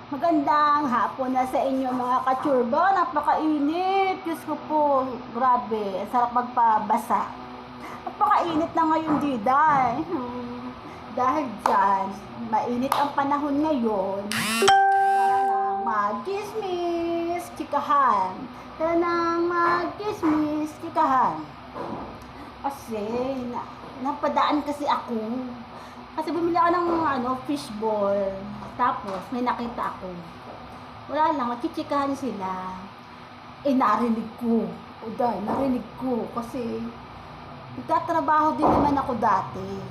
Magandang hapon na sa inyo mga kachurba. Napakainit. Diyos ko po, grabe. Sarap magpabasa. Napakainit na ngayon diday. Dahil dyan, mainit ang panahon ngayon. Tara nang mag-chismis, chikahan. Tara nang mag-chismis, chikahan. Kasi, napadaan kasi ako. Kasi bumili ako ng fishball. Tapos, may nakita ako. Wala lang, magchichikahan sila. Narinig ko. O dahil, narinig ko. Kasi, nagtatrabaho din naman ako dati.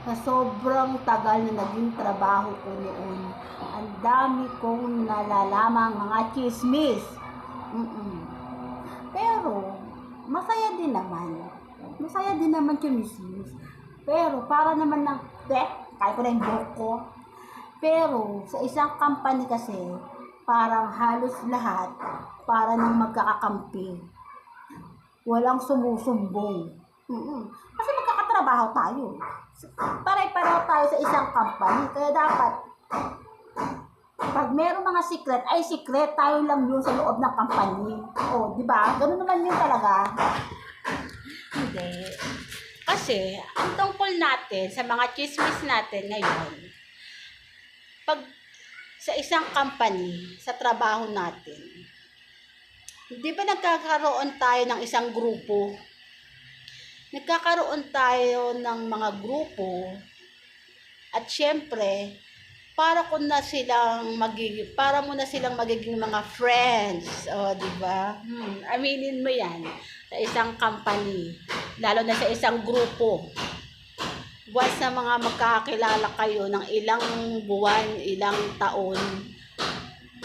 Sa sobrang tagal na naging trabaho ko noon, ang dami kong nalalamang mga chismis. Pero, masaya din naman. Masaya din naman chismis. Pero, para naman kaya ko na yung buhok ko. Pero, sa isang company kasi, parang halos lahat, para nang magkakakampi. Walang sumusumbong. Kasi magkakatrabaho tayo. Pare-pareho tayo sa isang company. Kaya dapat, pag merong mga secret, ay secret tayo lang yun sa loob ng company. O, di ba? Ganun naman yun talaga. Hindi. Kasi, ang tungkol natin sa mga chismis natin ngayon, pag sa isang company, sa trabaho natin, di ba nagkakaroon tayo ng isang grupo? Nagkakaroon tayo ng mga grupo at syempre, para mo na silang magiging mga friends. O, di ba? Aminin mo yan sa isang company, lalo na sa isang grupo. Once na mga magkakilala kayo ng ilang buwan, ilang taon,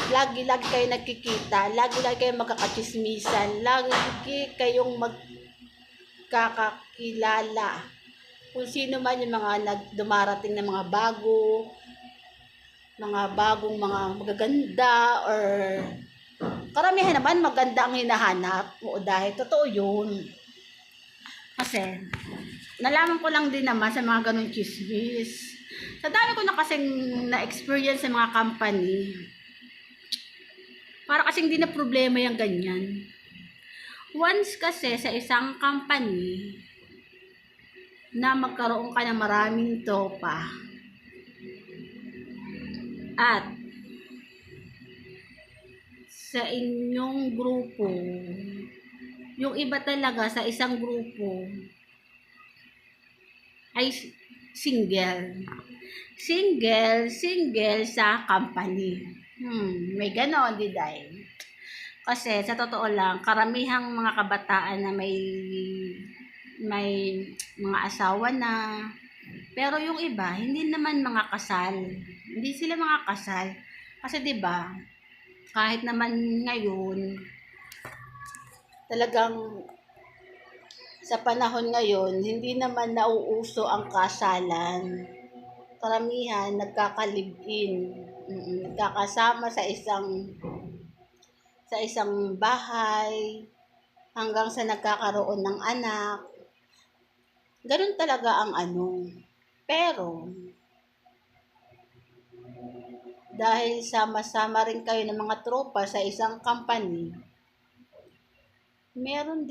lagi-lagi kayo nagkikita, lagi-lagi kayo magkakachismisan, lagi kayong magkakakilala. Kung sino man yung mga dumarating na mga bagong mga magaganda, or karamihan naman maganda ang hinahanap. O dahil totoo yun. Kasi, nalaman ko lang din naman sa mga ganong chismis. Sa dami ko na kasing na-experience sa mga company, para kasing di na problema yung ganyan. Once kasi sa isang company, na magkaroon ka ng maraming tropa, at sa inyong grupo, yung iba talaga sa isang grupo ay single sa company. May ganon, diday. Kasi sa totoo lang, karamihang mga kabataan na may mga asawa na, pero yung iba hindi naman mga kasal. Hindi sila mga kasal. Kasi 'di ba, kahit naman ngayon talagang sa panahon ngayon, hindi naman nauuso ang kasalan. Karamihan nagkaka-live-in, nagkakasama sa isang bahay hanggang sa nagkakaroon ng anak. Ganun talaga ang Pero dahil sama-sama rin kayo ng mga tropa sa isang company, meron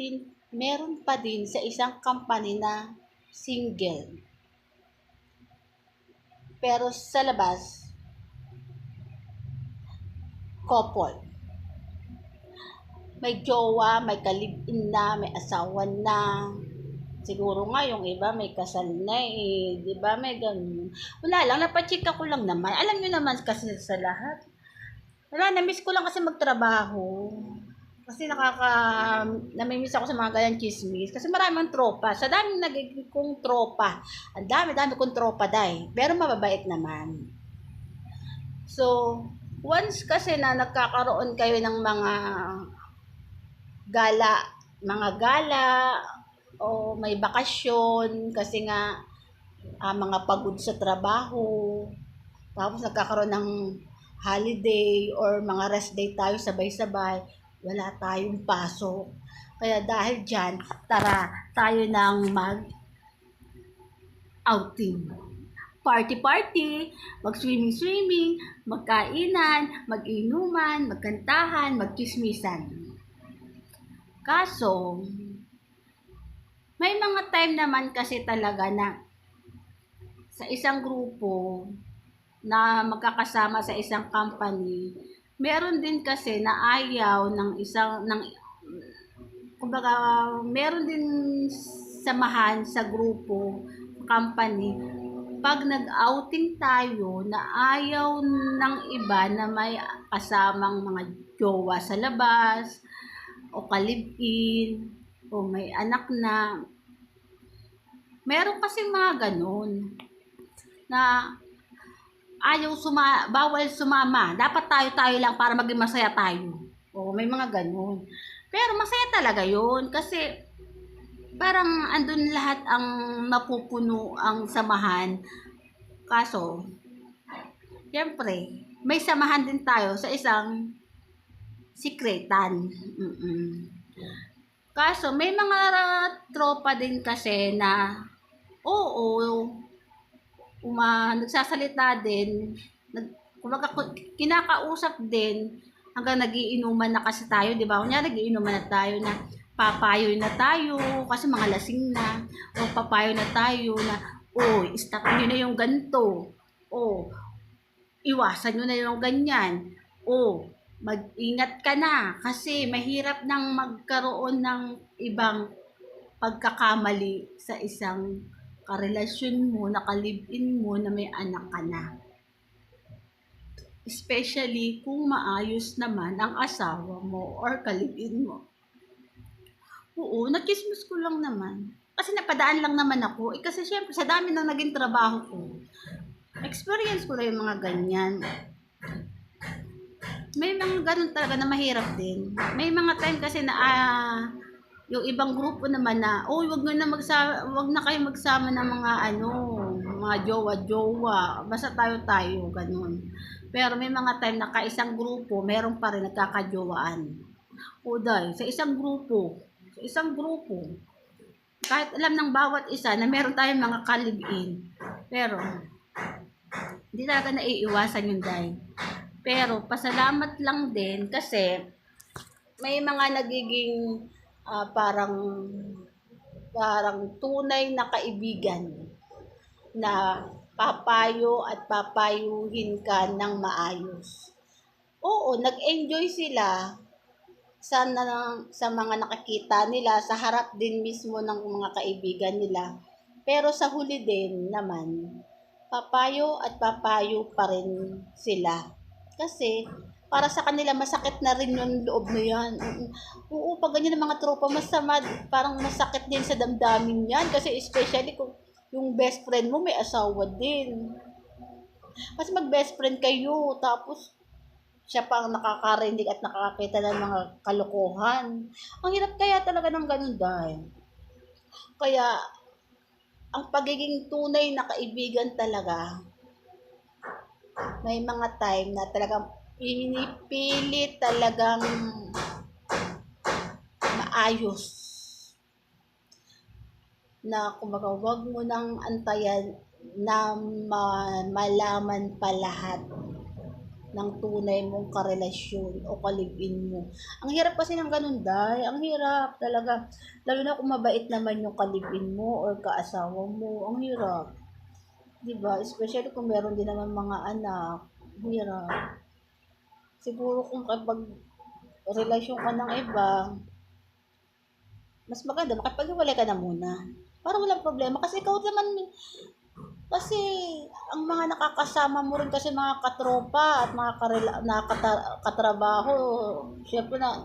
pa din sa isang company na single. Pero sa labas, couple. May jowa, may ka-live-in na, may asawa na. Siguro nga yung iba may kasal na di ba? May ganun. Wala lang, napachika ko lang naman. Alam nyo naman kasi sa lahat. Wala, na-miss ko lang kasi magtrabaho. Kasi namimiss ako sa mga ganyan chismis. Kasi maraming tropa. Sa daming nagiging kong tropa. Ang dami kong tropa dahil. Pero mababait naman. So, once kasi na nagkakaroon kayo ng mga gala, o may bakasyon, kasi nga mga pagod sa trabaho, tapos nagkakaroon ng holiday or mga rest day tayo sabay-sabay, wala tayong pasok. Kaya dahil dyan, tara tayo nang mag-outing. party-party, mag-swimming-swimming, magkainan, mag-inuman, magkantahan, magchismisan. Kaso, may mga time naman kasi talaga na sa isang grupo na magkakasama sa isang company, meron din kasi na ayaw ng isang kumbaga meron din samahan sa grupo, company, pag nag-outing tayo na ayaw ng iba na may kasamang mga jowa sa labas o kalibin o may anak na. Meron kasi mga ganun na bawal sumama. Dapat tayo lang para maging masaya tayo. O may mga ganun. Pero masaya talaga yun kasi parang andun lahat ang napupuno ang samahan. Kaso, siyempre, may samahan din tayo sa isang sikretan. Kaso, may mga tropa din kasi na oo, nagsasalita din, kinakausap din, hanggang nagiinuman na kasi tayo, di ba? Kunya nagiinuman na tayo na papayo na tayo kasi mga lasing na, o papayo na tayo na, stop nyo na yung ganito, iwasan nyo na yung ganyan, mag-ingat ka na kasi mahirap nang magkaroon ng ibang pagkakamali sa isang karelasyon mo, nakalibin mo na may anak ka na. Especially kung maayos naman ang asawa mo or kalibin mo. Oo, nachismis ko lang naman. Kasi napadaan lang naman ako. Kasi syempre, sa dami na naging trabaho ko, experience ko na yung mga ganyan. May mga ganun talaga na mahirap din. May mga time kasi na yung ibang grupo naman na, wag na kayo magsama ng mga jowa-jowa. Basta tayo, ganun. Pero may mga time na kaisang grupo, meron pa rin nagkakajowaan. Dahil sa isang grupo, kahit alam ng bawat isa na meron tayong mga kalibin. Pero, hindi talaga naiiwasan yun dahil. Pero, pasalamat lang din kasi may mga nagiging parang tunay na kaibigan na papayo at papayuhin ka ng maayos. Oo, nag-enjoy sila sa mga nakakita nila, sa harap din mismo ng mga kaibigan nila. Pero sa huli din naman, papayo at papayo pa rin sila. Kasi para sa kanila masakit na rin yung loob na yan. Oo, pag ganyan ng mga tropa, parang masakit din sa damdamin yan. Kasi especially kung yung best friend mo may asawa din. Kasi mag-best friend kayo, tapos siya pa ang nakakarinig at nakakita ng mga kalokohan. Ang hirap kaya talaga ng ganun dahil. Kaya, ang pagiging tunay na kaibigan talaga, may mga time na talagang pinipilit talagang maayos. Na kumbaga wag mo nang antayan na malaman pa lahat ng tunay mong karelasyon o kalibin mo. Ang hirap kasi ng ganun, Day. Ang hirap talaga. Lalo na kung mabait naman yung kalibin mo or kaasawa mo. Ang hirap. Diba? Especially kung meron din naman mga anak. Ang hirap. Siguro kung kapag relasyon ka ng iba, mas maganda, makipag-iwalay ka na muna. Para walang problema. Kasi ikaw naman, kasi ang mga nakakasama mo rin kasi mga katropa at mga katrabaho, syempre na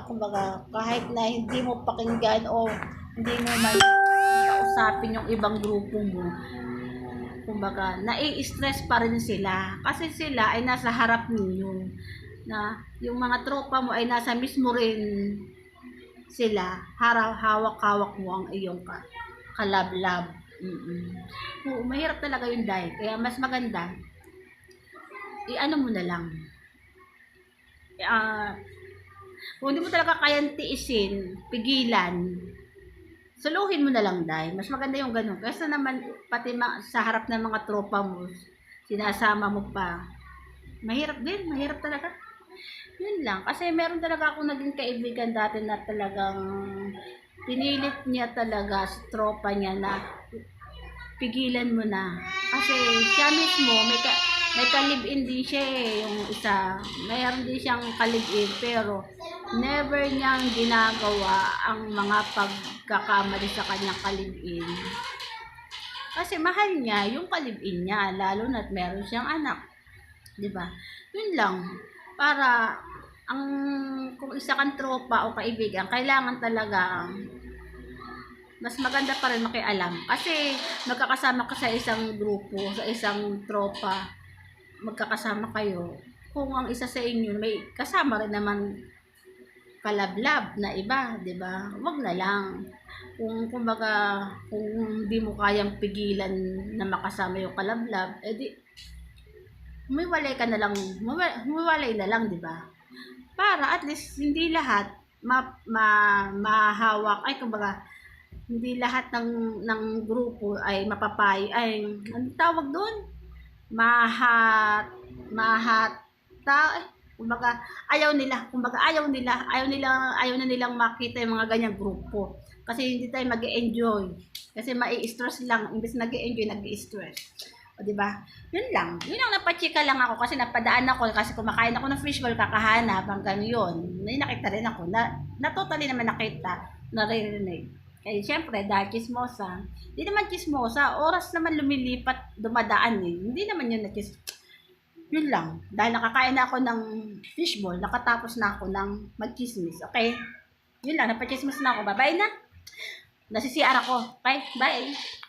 kumbaga, kahit na hindi mo pakinggan o hindi mo man kausapin yung ibang grupo mo, kumbaga, nai-stress pa rin sila. Kasi sila ay nasa harap ninyo. Na yung mga tropa mo ay nasa mismo rin sila, hawak-hawak mo ang iyong kalablab. Oo, mahirap talaga yung dahil. Kaya mas maganda, i-ano mo na lang. Kung hindi mo talaga kayang tiisin, pigilan, Suluhin mo na lang, Day. Mas maganda yung ganun. Kaysa naman, pati sa harap ng mga tropa mo, sinasama mo pa. Mahirap din, mahirap talaga. Yun lang. Kasi meron talaga akong naging kaibigan dati na talagang pinilit niya talaga sa tropa niya na pigilan mo na. Kasi siya mismo, may kalib-in din siya eh, yung isa. Mayroon din siyang kalib-in, pero never niyang ginagawa ang mga pagkakamali sa kanyang kalib-in. Kasi mahal niya yung kalib-in niya, lalo na't meron siyang anak. 'Di ba? Yun lang. Para ang kung isa kang tropa o kaibigan, kailangan talaga mas maganda pa rin makialam. Kasi magkakasama ka sa isang grupo, sa isang tropa, magkakasama kayo. Kung ang isa sa inyo may kasama rin naman kalablab na iba, 'di ba? Wag na lang. Kung kumbaga, kung hindi mo kayang pigilan na makasama yung kalablab, edi humiwalay ka na lang, humiwalay na lang, 'di ba? Para at least hindi lahat mahawak, ay kumbaga hindi lahat ng grupo ay ay anong tawag doon? Mahat mahata, kumbaga ayaw na nilang makita yung mga ganyang grupo. Kasi hindi tayo mag-enjoy. Kasi mai-stress lang, imbes nag-enjoy, nag-stress. O, di ba? Yun lang. Yun ang napachika lang ako kasi napadaan ako kasi kumakain ako ng fishball kakahanap hanggang yun. May nakita rin ako na totally naman nakita, naririnig. Kaya siyempre, dahil chismosa, hindi naman chismosa, oras naman lumilipat, dumadaan eh. Hindi naman yun na yun lang. Dahil nakakain na ako ng fishball, nakatapos na ako ng magchismis. Okay? Yun lang, napachismis na ako. Bye-bye na. Nasisiar ako. Okay? Bye.